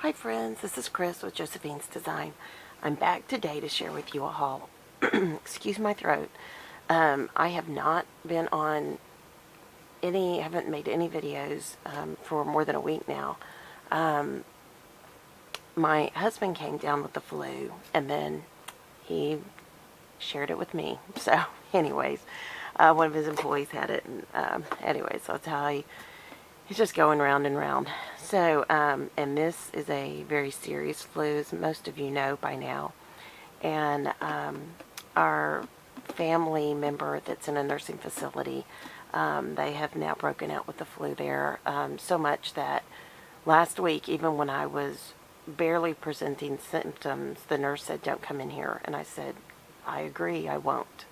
Hi friends, this is Chris with Josephine's Design. I'm back today to share with you a haul. Excuse my throat. I have not been on haven't made any videos for more than a week now. My husband came down with the flu and then he shared it with me. So anyways, one of his employees had it. And anyways, so that's how he's just going round and round. So, and this is a very serious flu, as most of you know by now. And our family member that's in a nursing facility, they have now broken out with the flu there. So much that last week, even when I was barely presenting symptoms, the nurse said, "Don't come in here." And I said, "I agree, I won't."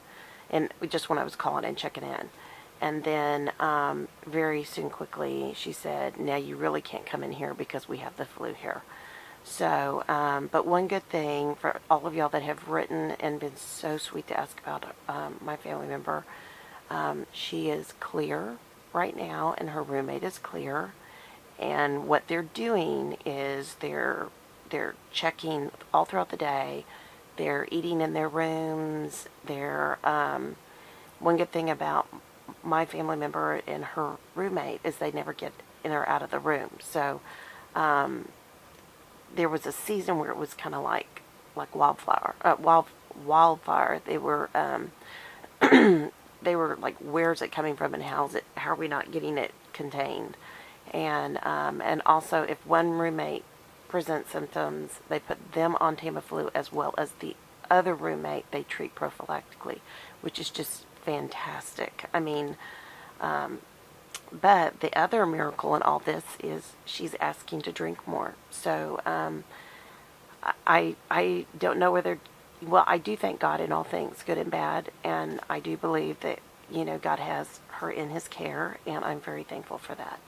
And just when I was calling and checking in. And then very soon, quickly, she said, "Now you really can't come in here because we have the flu here." So, but one good thing for all of y'all that have written and been so sweet to ask about my family member, she is clear right now and her roommate is clear. And what they're doing is they're checking all throughout the day. They're eating in their rooms. One good thing about my family member and her roommate is they never get in or out of the room. So there was a season where it was kind of like wildfire. They were they were like, where's it coming from and how are we not getting it contained? And also, if one roommate presents symptoms, they put them on Tamiflu as well as the other roommate they treat prophylactically, which is just fantastic. I mean, but the other miracle in all this is she's asking to drink more. So I don't know whether, well, I do thank God in all things, good and bad, and I do believe that, you know, God has her in his care, and I'm very thankful for that.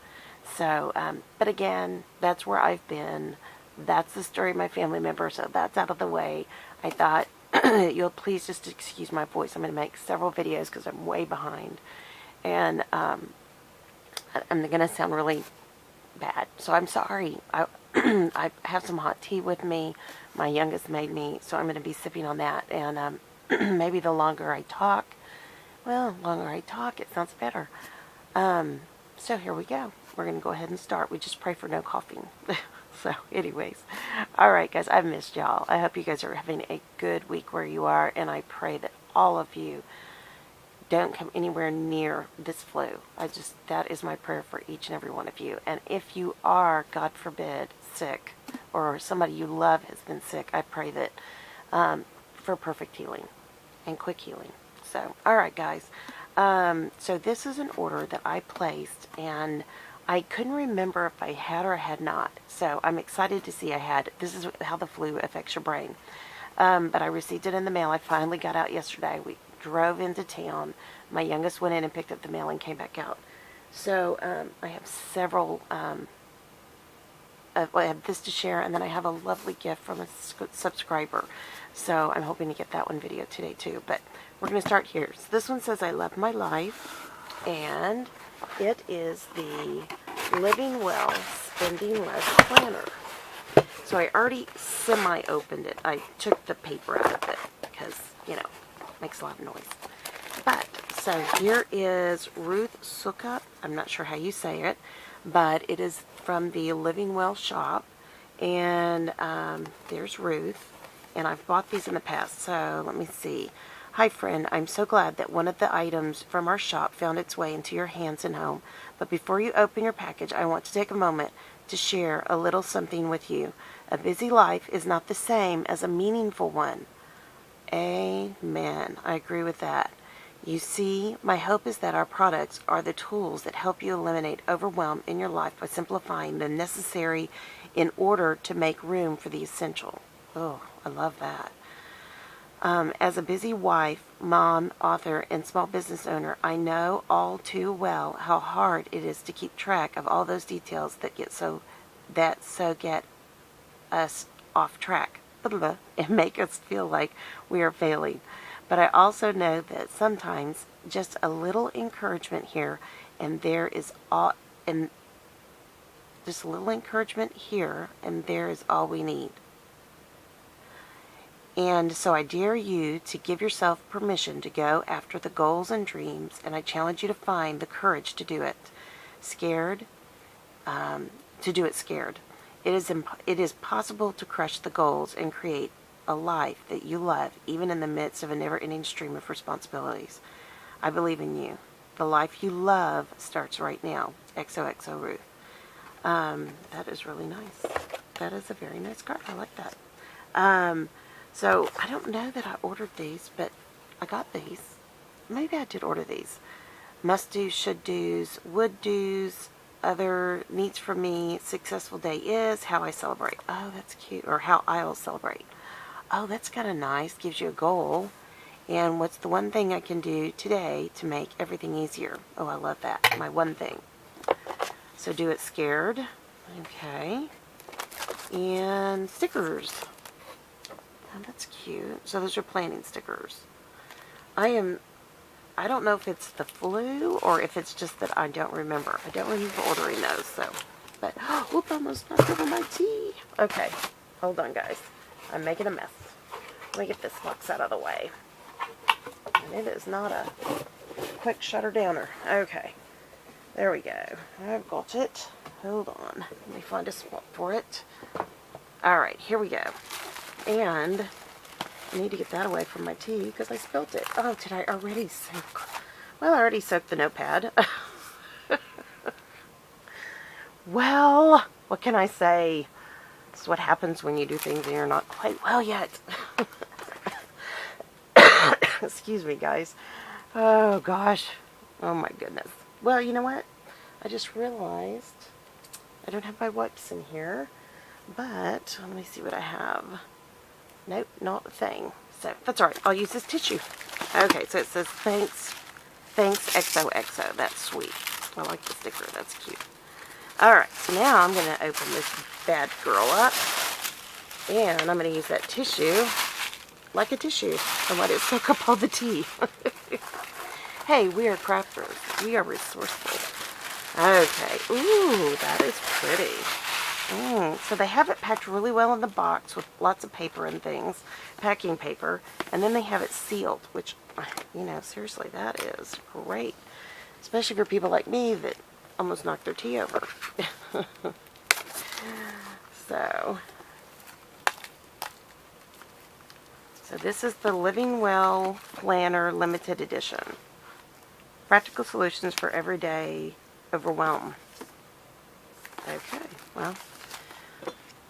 So, but again, that's where I've been. That's the story of my family member, so that's out of the way. I thought, you'll please just excuse my voice. I'm going to make several videos because I'm way behind. And I'm going to sound really bad. So I'm sorry. I have some hot tea with me. My youngest made me, so I'm going to be sipping on that. And maybe the longer I talk, it sounds better. So here we go. We're going to go ahead and start. We just pray for no coughing. So anyways, all right, guys, I've missed y'all. I hope you guys are having a good week where you are, and I pray that all of you don't come anywhere near this flu. That is my prayer for each and every one of you. And if you are, God forbid, sick, or somebody you love has been sick, I pray that for perfect healing and quick healing. So, all right, guys. So this is an order that I placed, and I couldn't remember if I had or had not. So I'm excited to see I had. This is how the flu affects your brain. But I received it in the mail. I finally got out yesterday. We drove into town. My youngest went in and picked up the mail and came back out. So I have several. I have this to share, and then I have a lovely gift from a subscriber. So I'm hoping to get that one video today too. But we're going to start here. So this one says, "I love my life," and it is the Living Well Spending Less Planner. So I already semi-opened it. I took the paper out of it because, you know, it makes a lot of noise. But, so here is Ruth Suka. I'm not sure how you say it, but it is from the Living Well shop. And there's Ruth. And I've bought these in the past, so let me see. "Hi friend, I'm so glad that one of the items from our shop found its way into your hands and home. But before you open your package, I want to take a moment to share a little something with you. A busy life is not the same as a meaningful one." Amen. I agree with that. "You see, my hope is that our products are the tools that help you eliminate overwhelm in your life by simplifying the necessary in order to make room for the essential." Oh, I love that. "As a busy wife, mom, author, and small business owner, I know all too well how hard it is to keep track of all those details that get us off track and make us feel like we are failing. But I also know that sometimes just a little encouragement here and there is Just a little encouragement here, and there is all we need. And so I dare you to give yourself permission to go after the goals and dreams, and I challenge you to find the courage to do it. Scared, to do it scared. It is possible to crush the goals and create a life that you love, even in the midst of a never-ending stream of responsibilities. I believe in you. The life you love starts right now. XOXO Ruth. That is really nice. That is a very nice card. I like that. So I don't know that I ordered these, but I got these. Maybe I did order these. Must do's, should do's, would do's, other needs for me, successful day is, how I celebrate. Oh, that's cute. Or how I'll celebrate. Oh, that's kind of nice. Gives you a goal. And what's the one thing I can do today to make everything easier? Oh, I love that. My one thing. So do it scared. Okay. And stickers. Oh, that's cute. So those are planning stickers. I don't know if it's the flu or if it's just that I don't remember. I don't remember ordering those, so. But, whoop, I almost knocked over my tea. Okay, hold on, guys. I'm making a mess. Let me get this box out of the way. And it is not a quick shutter downer. Okay, there we go. I've got it. Hold on. Let me find a spot for it. Alright, here we go. And I need to get that away from my tea because I spilt it. Oh, did I already soak? Well, I already soaked the notepad. Well, what can I say? This is what happens when you do things and you're not quite well yet. Excuse me, guys. Oh, gosh. Oh, my goodness. Well, you know what? I just realized I don't have my wipes in here. But, let me see what I have. Nope, not a thing. So, that's alright. I'll use this tissue. Okay, so it says, thanks XOXO. That's sweet. I like the sticker. That's cute. Alright, so now I'm going to open this bad girl up. And I'm going to use that tissue like a tissue and let it soak up all the tea. Hey, we are crafters. We are resourceful. Okay. Ooh, that is pretty. So they have it packed really well in the box with lots of paper and things, packing paper, and then they have it sealed, which, you know, seriously, that is great, especially for people like me that almost knocked their tea over. So this is the Living Well Planner Limited Edition. Practical solutions for everyday overwhelm. Okay, well,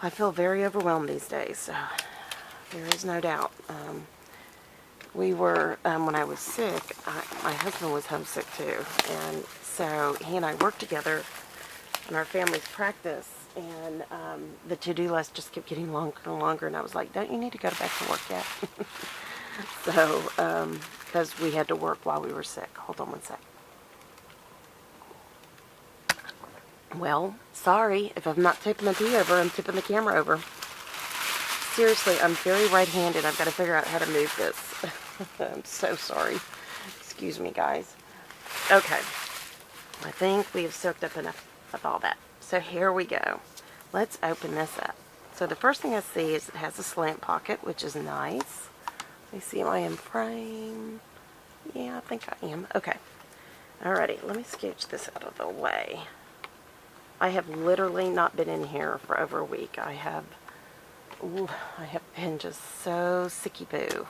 I feel very overwhelmed these days, so there is no doubt. We were, when I was sick, my husband was homesick too, and so he and I worked together in our family's practice, and the to-do list just kept getting longer and longer, and I was like, don't you need to go back to work yet? So, because we had to work while we were sick. Hold on one sec. Well, sorry, if I'm not tipping the tea over, I'm tipping the camera over. Seriously, I'm very right-handed. I've got to figure out how to move this. I'm so sorry. Excuse me, guys. Okay. I think we have soaked up enough of all that. So here we go. Let's open this up. So the first thing I see is it has a slant pocket, which is nice. Let me see, am I in frame? Yeah, I think I am. Okay. Alrighty, let me scooch this out of the way. I have literally not been in here for over a week. I have been just so sicky-boo.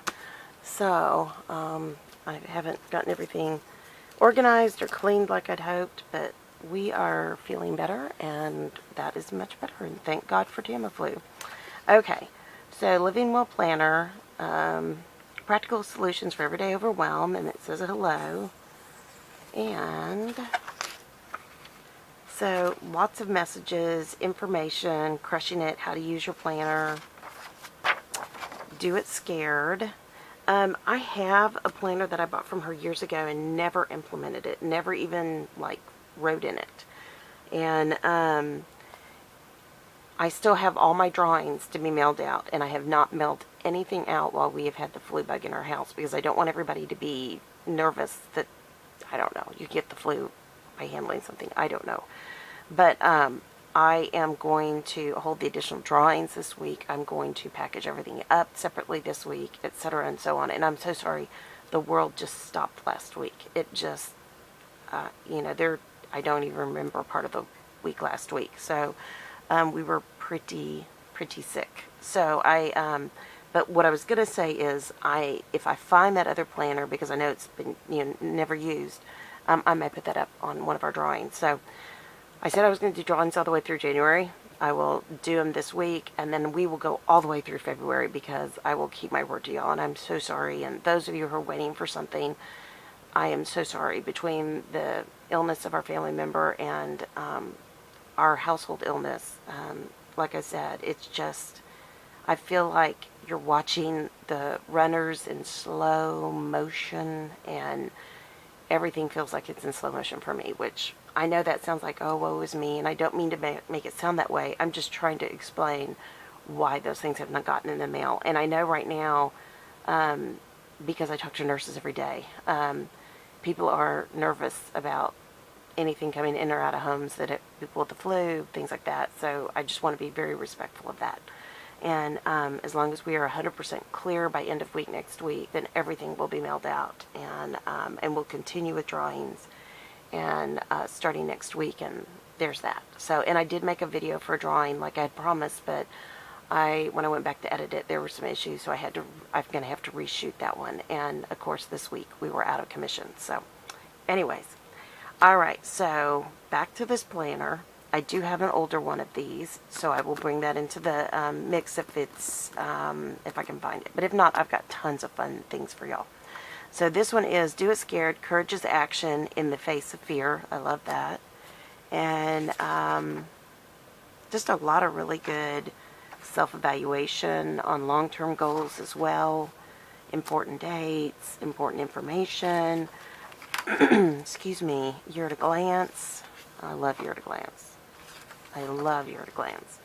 So, I haven't gotten everything organized or cleaned like I'd hoped, but we are feeling better, and that is much better, and thank God for Tamiflu. Okay, so Living Well Planner, practical solutions for everyday overwhelm, and it says hello, and so lots of messages, information, crushing it, how to use your planner, do it scared. I have a planner that I bought from her years ago and never implemented it, never even like wrote in it. And I still have all my drawings to be mailed out, and I have not mailed anything out while we have had the flu bug in our house, because I don't want everybody to be nervous that, I don't know, you get the flu by handling something. I don't know. But I am going to hold the additional drawings this week. I'm going to package everything up separately this week, etc. and so on. And I'm so sorry, the world just stopped last week. It just, you know, I don't even remember part of the week last week. So we were pretty sick. So but what I was going to say is, if I find that other planner, because I know it's been, you know, never used, I may put that up on one of our drawings. So I said I was going to do drawings all the way through January. I will do them this week, and then we will go all the way through February, because I will keep my word to y'all, and I'm so sorry. And those of you who are waiting for something, I am so sorry. Between the illness of our family member and our household illness, like I said, it's just, I feel like you're watching the runners in slow motion, and everything feels like it's in slow motion for me, which I know that sounds like, oh, woe is me, and I don't mean to make it sound that way. I'm just trying to explain why those things have not gotten in the mail. And I know right now, because I talk to nurses every day, people are nervous about anything coming in or out of homes, that people with the flu, things like that. So I just want to be very respectful of that. And as long as we are 100% clear by end of week next week, then everything will be mailed out. And we'll continue with drawings and starting next week. And there's that. So, and I did make a video for a drawing like I had promised, but when I went back to edit it, there were some issues, so I'm going to have to reshoot that one. And of course, this week we were out of commission. So, anyways, all right. So back to this planner. I do have an older one of these, so I will bring that into the mix if I can find it. But if not, I've got tons of fun things for y'all. So this one is Do It Scared, Courage is Action in the Face of Fear. I love that. And just a lot of really good self-evaluation on long-term goals as well. Important dates, important information. Excuse me, Year at a Glance. I love Year at a Glance. I love Year at a Glance.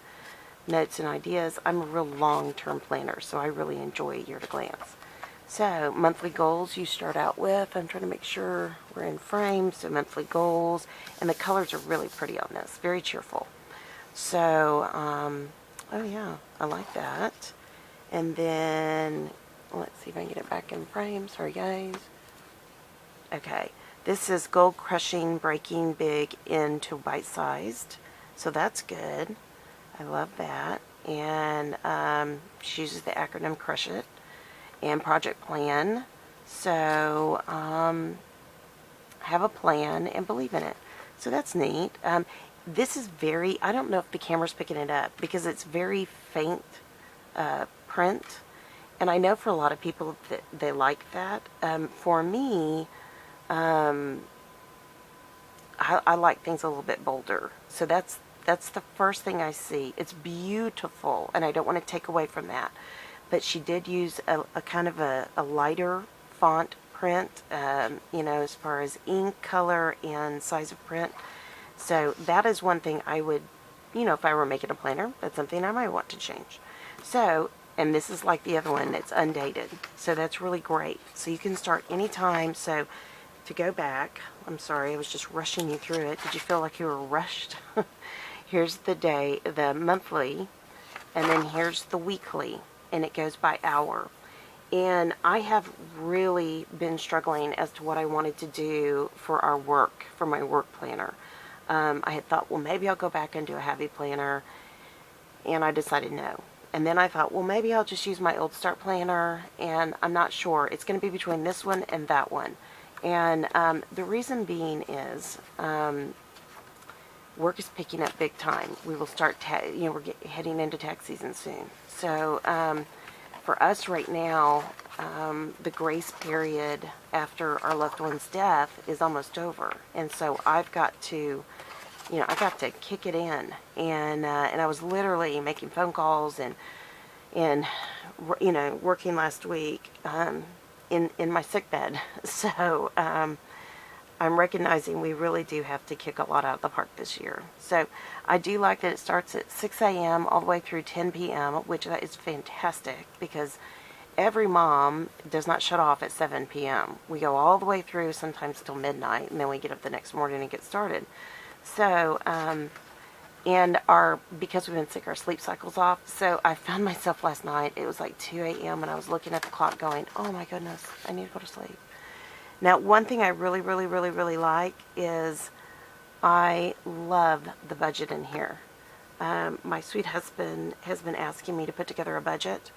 Notes and ideas. I'm a real long-term planner, so I really enjoy Year at a Glance. So, monthly goals you start out with. I'm trying to make sure we're in frame. So, monthly goals. And the colors are really pretty on this. Very cheerful. So, oh yeah, I like that. And then, let's see if I can get it back in frame. Sorry, guys. Okay. This is goal crushing, breaking big into bite-sized. So that's good. I love that. And she uses the acronym CRUSH IT and project plan. So have a plan and believe in it. So that's neat. This is very, I don't know if the camera's picking it up because it's very faint print. And I know for a lot of people that they like that. For me, I like things a little bit bolder. So that's the first thing I see. It's beautiful, and I don't want to take away from that. But she did use a kind of a lighter font print, you know, as far as ink color and size of print. So that is one thing I would, you know, if I were making a planner, that's something I might want to change. So, and this is like the other one, it's undated. So that's really great. So you can start anytime. So to go back, I'm sorry, I was just rushing you through it. Did you feel like you were rushed? Here's the day, the monthly, and then here's the weekly, and it goes by hour. And I have really been struggling as to what I wanted to do for our work, for my work planner. I had thought, well, maybe I'll go back and do a heavy planner, and I decided no. And then I thought, well, maybe I'll just use my old start planner, and I'm not sure. It's going to be between this one and that one. And the reason being is work is picking up big time. We will start, you know, we're heading into tax season soon. So for us right now, the grace period after our loved one's death is almost over. And so I've got to, you know, I got to kick it in. And I was literally making phone calls and you know, working last week in my sick bed. So I'm recognizing we really do have to kick a lot out of the park this year. So I do like that it starts at 6 a.m. all the way through 10 p.m., which that is fantastic because every mom does not shut off at 7 p.m. We go all the way through, sometimes till midnight, and then we get up the next morning and get started. So And because we've been sick, our sleep cycle's off. So I found myself last night, it was like 2 a.m. and I was looking at the clock going, oh my goodness, I need to go to sleep. Now, one thing I really, really, really, really like is I love the budget in here. My sweet husband has been asking me to put together a budget,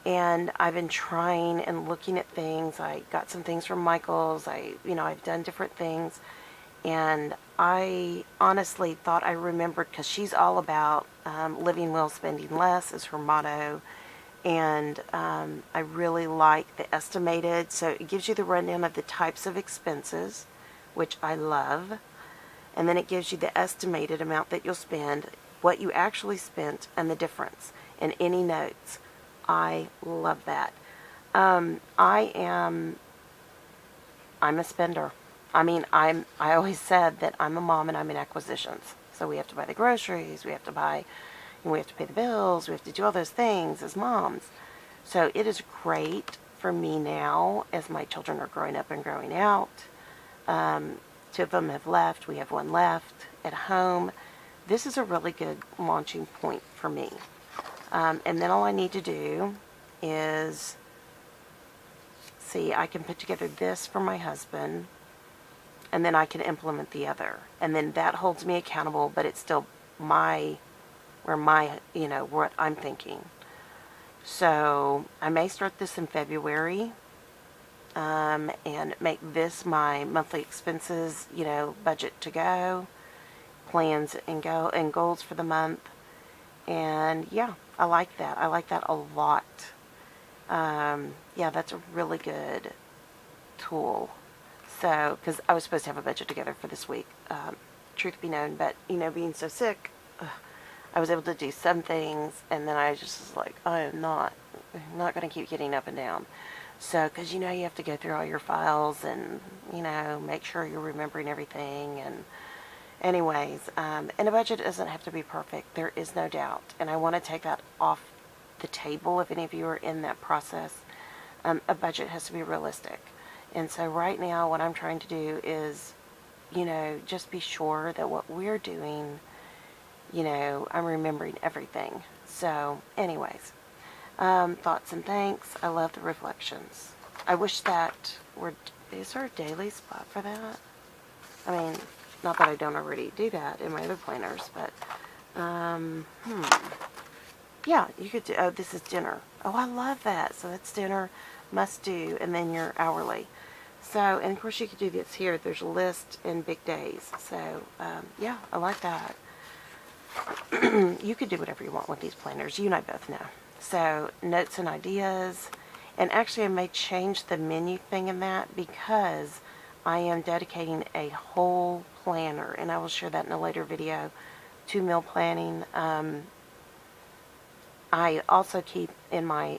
and I've been trying and looking at things. I got some things from Michael's. I've done different things, and I honestly thought I remembered, because she's all about living well, spending less is her motto. And I really like the estimated. So it gives you the rundown of the types of expenses, which I love. And then it gives you the estimated amount that you'll spend, what you actually spent, and the difference, and any notes. I love that. I'm a spender. I always said that I'm a mom and I'm in acquisitions. So we have to buy the groceries, we have to pay the bills, we have to do all those things as moms. So it is great for me now as my children are growing up and growing out. 2 of them have left. We have 1 left at home. This is a really good launching point for me. And then all I need to do is, see, I can put together this for my husband, and then I can implement the other. And then that holds me accountable, but it's still what I'm thinking. So I may start this in February, and make this my monthly expenses, budget to go, plans and goals for the month. And yeah, I like that. I like that a lot. Yeah, that's a really good tool. So, because I was supposed to have a budget together for this week, truth be known, but being so sick, I was able to do some things, and then I just was like, I'm not going to keep getting up and down. So, because you have to go through all your files and, make sure you're remembering everything. And anyways, and a budget doesn't have to be perfect. There is no doubt. And I want to take that off the table if any of you are in that process. A budget has to be realistic. And so right now what I'm trying to do is, just be sure that what we're doing, I'm remembering everything. So anyways, thoughts and thanks. I love the reflections. I wish that is there a daily spot for that? Not that I don't already do that in my other planners, but, yeah, you could do, oh, this is dinner. Oh, I love that. So that's dinner, must do, and then your hourly. So, and of course you could do this here. There's a list and big days. So, yeah, I like that. You could do whatever you want with these planners. You and I both know. So, notes and ideas. And actually I may change the menu thing in that, because I am dedicating a whole planner, and I will share that in a later video, to meal planning. I also keep in my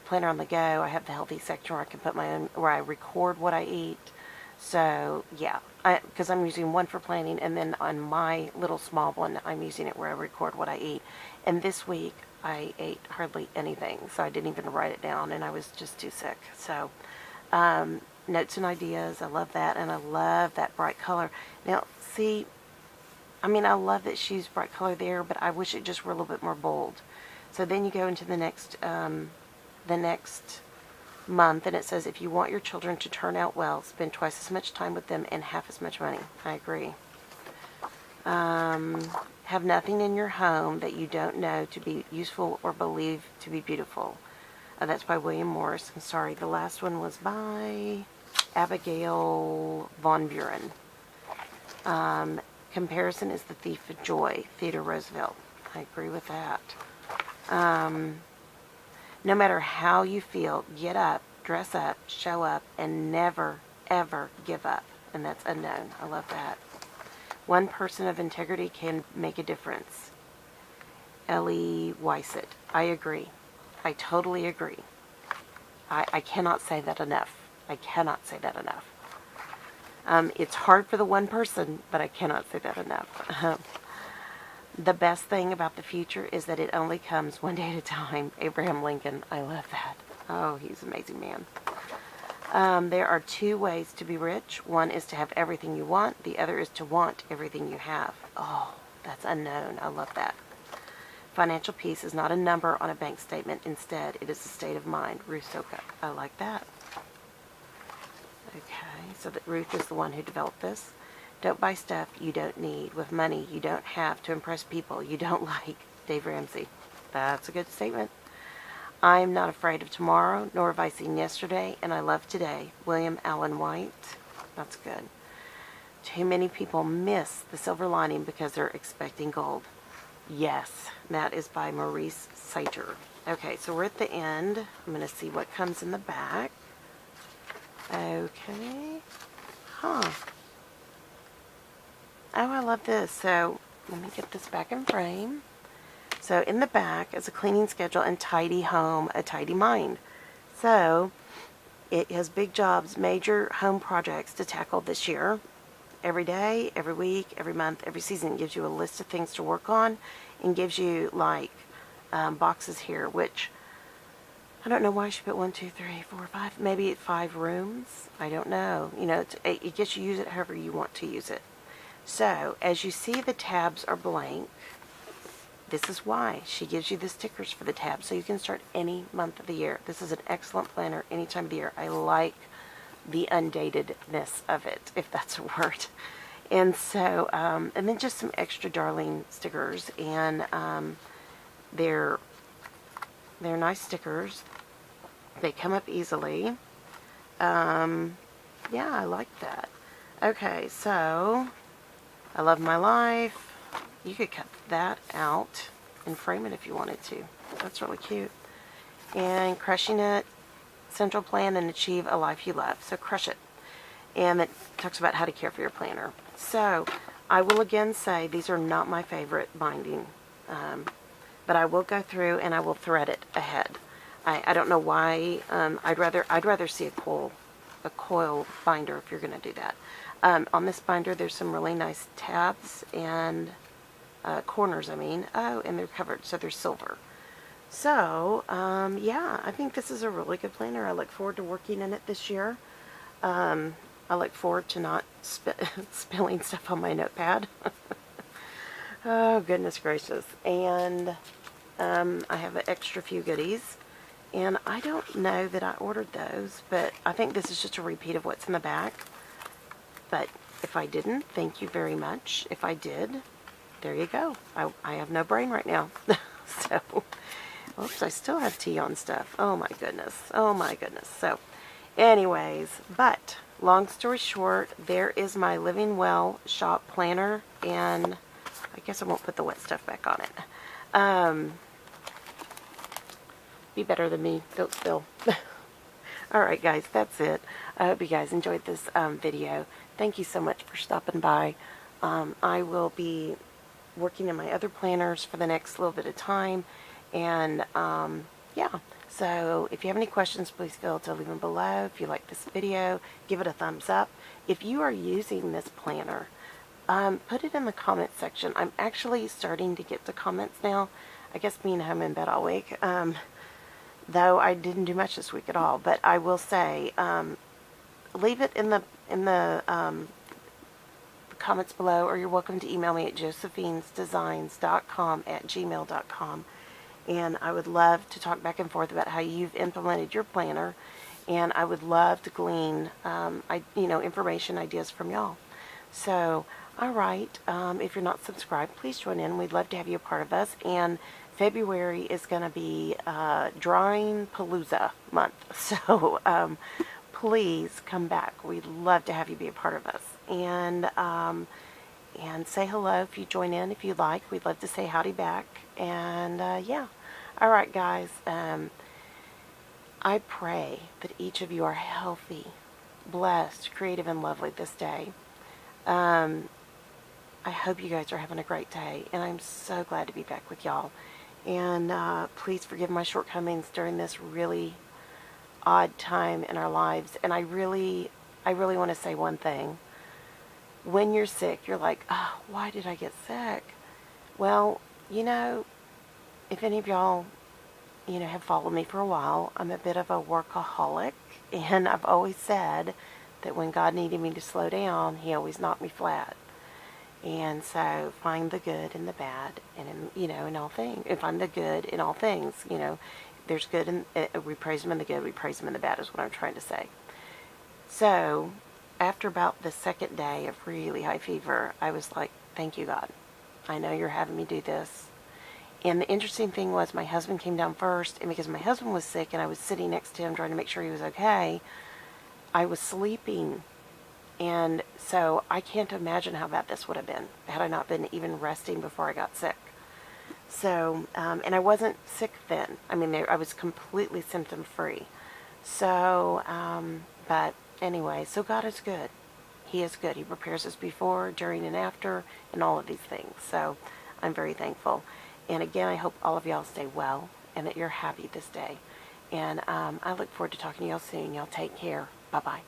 planner on the go, I have the healthy section where I can put my own, where I record what I eat. So yeah, because I'm using one for planning, and then on my little small one, I'm using it where I record what I eat. And this week I ate hardly anything, so I didn't even write it down, and I was just too sick. So notes and ideas, I love that, and I love that bright color. Now see, I love that she's bright color there, but I wish it just were a little bit more bold. So then you go into the next month, and it says, if you want your children to turn out well, spend twice as much time with them and half as much money. I agree. Have nothing in your home that you don't know to be useful or believe to be beautiful. That's by William Morris. I'm sorry, the last one was by Abigail Von Buren. Comparison is the thief of joy, Theodore Roosevelt. I agree with that. No matter how you feel, get up, dress up, show up, and never, ever give up. And that's unknown. I love that. One person of integrity can make a difference. Ellie Weissett. I agree. I totally agree. I cannot say that enough. I cannot say that enough. It's hard for the one person, but I cannot say that enough. The best thing about the future is that it only comes one day at a time. Abraham Lincoln. I love that. Oh, he's an amazing man. There are 2 ways to be rich. One is to have everything you want. The other is to want everything you have. Oh, That's unknown. I love that. Financial peace is not a number on a bank statement. Instead, it is a state of mind. Ruth Soka. I like that. Okay, so that Ruth is the one who developed this. Don't buy stuff you don't need with money you don't have to impress people you don't like. Dave Ramsey. That's a good statement. I'm not afraid of tomorrow, nor have I seen yesterday, and I love today. William Allen White. That's good. Too many people miss the silver lining because they're expecting gold. Yes, that is by Maurice Saiter. Okay, so we're at the end. I'm going to see what comes in the back. Okay. Huh. Oh, I love this. So, let me get this back in frame. So, in the back is a cleaning schedule and tidy home, a tidy mind. So, it has big jobs, major home projects to tackle this year. Every day, every week, every month, every season. It gives you a list of things to work on and gives you like boxes here, which I don't know why she put 1, 2, 3, 4, 5, maybe 5 rooms. I don't know. You know, it gets you use it however you want to use it. So as you see, the tabs are blank. This is why she gives you the stickers for the tabs, so you can start any month of the year. This is an excellent planner any time of the year. I like the undatedness of it, if that's a word. And so, and then just some extra darling stickers, and they're nice stickers. They come up easily. Yeah, I like that. Okay, so I love my life. You could cut that out and frame it if you wanted to. That's really cute. And crushing it. Central plan and achieve a life you love. So crush it. And it talks about how to care for your planner. So I will again say these are not my favorite binding, but I will go through and I will thread it ahead. I don't know why. I'd rather see a coil binder if you're going to do that. On this binder, there's some really nice tabs and corners. I mean, oh, and they're covered, so they're silver. So, yeah, I think this is a really good planner. I look forward to working in it this year. I look forward to not spilling stuff on my notepad. Oh, goodness gracious. And I have an extra few goodies. And I don't know that I ordered those, but I think this is just a repeat of what's in the back. But if I didn't, thank you very much. If I did, there you go. I have no brain right now. So... Oops, I still have tea on stuff. Oh my goodness. Oh my goodness. So, anyways, but long story short, there is my Living Well shop planner, and I guess I won't put the wet stuff back on it. Be better than me. Don't spill. Alright guys, that's it. I hope you guys enjoyed this video. Thank you so much for stopping by. I will be working in my other planners for the next little bit of time. And, yeah, so if you have any questions, please feel to leave them below. If you like this video, give it a thumbs up. If you are using this planner, put it in the comment section. I'm actually starting to get the comments now. I guess being home in bed all week, though I didn't do much this week at all. But I will say, leave it in the comments below, or you're welcome to email me at josephinesdesigns.com@gmail.com. And I would love to talk back and forth about how you've implemented your planner. And I would love to glean, information, ideas from y'all. So, all right, if you're not subscribed, please join in. We'd love to have you a part of us. And February is going to be Drawing Palooza month. So, please come back. We'd love to have you be a part of us. And say hello if you join in, if you like. We'd love to say howdy back. And, yeah. All right, guys. I pray that each of you are healthy, blessed, creative, and lovely this day. I hope you guys are having a great day. And I'm so glad to be back with y'all. And please forgive my shortcomings during this really odd time in our lives. And I really want to say one thing. When you're sick, you're like, oh, why did I get sick? Well, if any of y'all, have followed me for a while, I'm a bit of a workaholic, and I've always said that when God needed me to slow down, He always knocked me flat. And so find the good in the bad, and in all things. And find the good in all things. There's good in we praise Him in the good, we praise Him in the bad, is what I'm trying to say. So after about the second day of really high fever, I was like, thank you, God. I know you're having me do this. And the interesting thing was my husband came down first, and because my husband was sick and I was sitting next to him trying to make sure he was okay, I was sleeping. And so I can't imagine how bad this would have been had I not been even resting before I got sick. So, and I wasn't sick then. I mean, I was completely symptom free. So, but anyway, so God is good. He is good. He prepares us before, during, and after, and all of these things. So I'm very thankful. And again, I hope all of y'all stay well and that you're happy this day. And I look forward to talking to y'all soon. Y'all take care. Bye-bye.